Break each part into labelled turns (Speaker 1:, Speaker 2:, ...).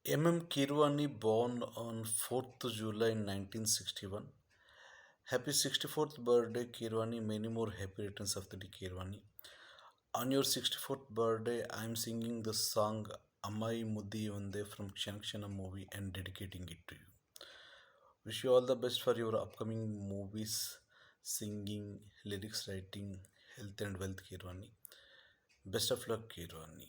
Speaker 1: M. Kirwani, born on 4th July 1961. Happy 64th birthday, Kirwani. Many more happy returns of the day, Kirwani. On your 64th birthday, I am singing the song Amai Muddi Unde from Kshanakshana movie and dedicating it to you. Wish you all the best for your upcoming movies, singing, lyrics writing, health and wealth, Kirwani. Best of luck, Kirwani.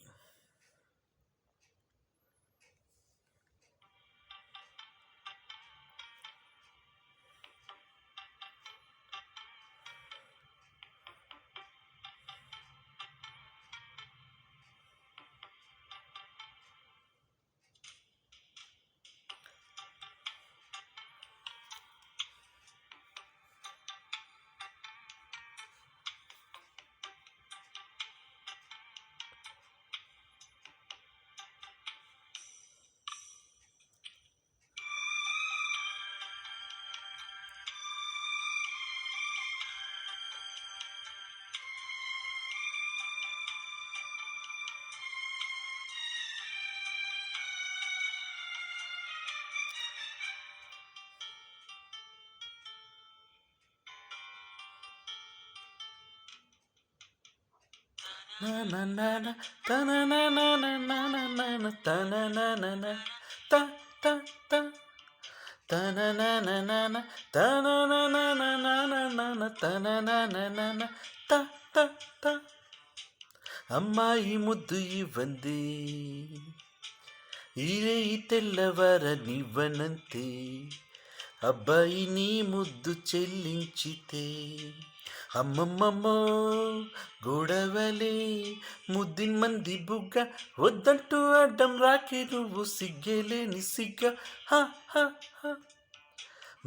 Speaker 1: Na na na na ta na na na na na na na na ta na na na na ta ta ta ta na na na na na ta na na na na na na na na ta na na na na na ta ta ta అమ్మాయి ముద్దు ఇవ్వంది ఈరే తెల్లవర నివ్వనంతే అబ్బాయి నీ ముద్దు చెల్లించితే అమ్మమ్మమ్మో గొడవలే ముద్దిన్ మంది బుగ్గ వద్దంటూ అడ్డం రాకే నువ్వు సిగ్గేలేని సిగ్గ హ హ హ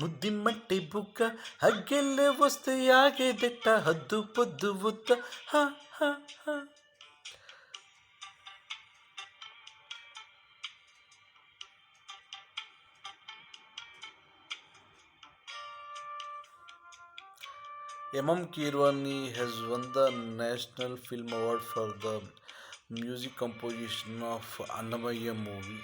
Speaker 1: ముద్దిమ్మంటే బుగ్గ అగ్గెల్లే వస్తే ఆగేదెట్ట హద్దు పొద్దు వద్ద హ హ హ M. Kirwani has won the National Film Award for the music composition of Annamaya movie.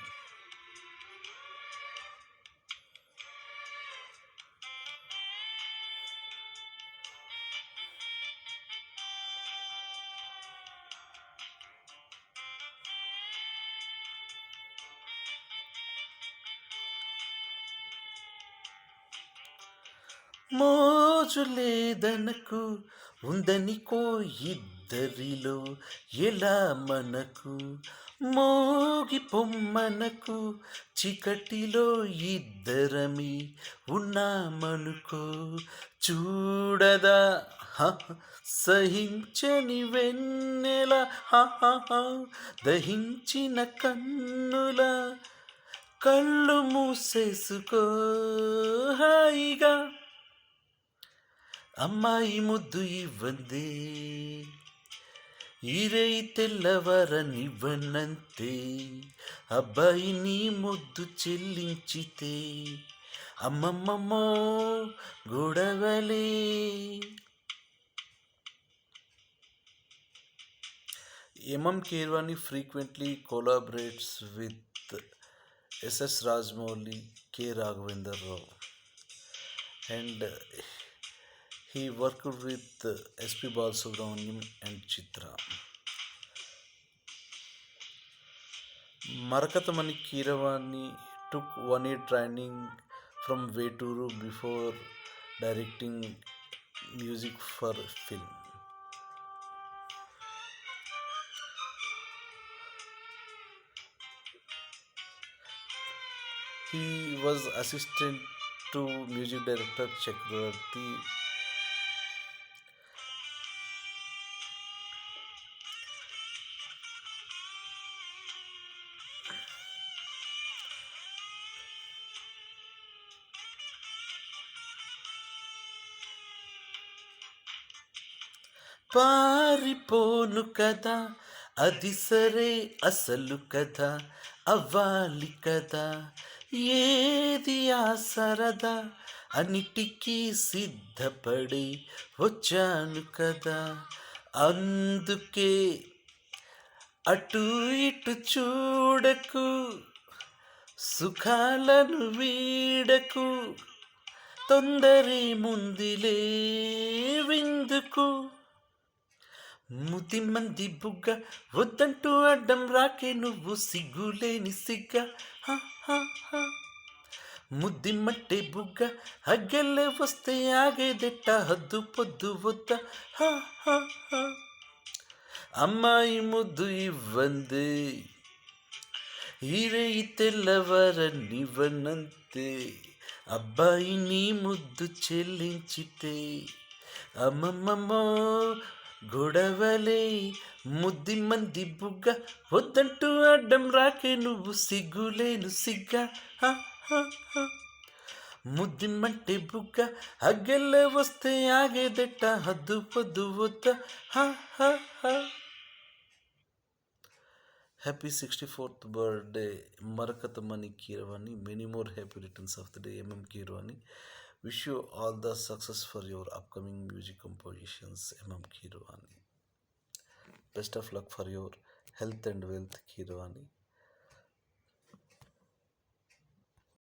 Speaker 1: మోజు లేదనకు ఉందనికో ఇద్దరిలో ఎలా మనకు మోగి పొమ్మనకు చీకటిలో ఇద్దరమి ఉన్నామనుకో చూడదా హ, సహించని వెన్నెల హ, హ, హ, దహించిన కన్నుల కళ్ళు మూసేసుకో హాయిగా అమ్మాయి ముద్దు ఇవ్వందే ఈరై తెల్లవరనివ్వనంతే అబ్బాయి నీ ముద్దు చెల్లించితే అమ్మమ్మమ్మో గొడవలే M. Kirwani frequently collaborates with S.S. Rajmouli, K. Raghavendra Rao, and he worked with S.P. Balasubramaniam and Chitra. Marakatamani Kiravani took 1 year training from Veturu before directing music for film. He was assistant to music director Chakravarti. పారిపోను కదా అది సరే అసలు కదా అవ్వాలి కదా ఏది ఆ సరదా అన్నిటికీ సిద్ధపడి వచ్చాను కదా అందుకే అటు ఇటు చూడకు సుఖాలను వీడకు, తొందరే ముందిలే విందుకు. ముది మంది బుగ్గ వద్దంటూ అడ్డం రాకే నువ్వు, సిగ్గులేని సిగ్గ. హ, హ, హ. ముద్ది మట్టే బుగ్గ హగ్గెల్లే వస్తే ఆగేదెట్ట, హద్దు పొద్దు వద్ద. హ, హ, హ. అమ్మాయి ముద్దు ఇవ్వందే, ఈరేయి తెల్లవర నివ్వనంతే. అబ్బాయి నీ ముద్దు చెల్లించితే అమ్మమ్మమ్మో గొడవలే. ముద్ది మంది బుగ్గ వద్దంటూ అడ్డం రాకే నువ్వు, సిగ్గులేను సిగ్గ. హ, హ, హ. ముద్దిమ్మంటే బుగ్గ హగ్గెల్లే వస్తే ఆగేదెట్ట, హద్దు పొద్దు వద్ద. హ, హ, హ. Happy 64th birthday, Marakatamani Kirwani. Many more happy returns of the day, MM Kirwani. Wish you all the success for your upcoming music compositions, MM Kirwani. Best of luck for your health and wealth, Kirwani.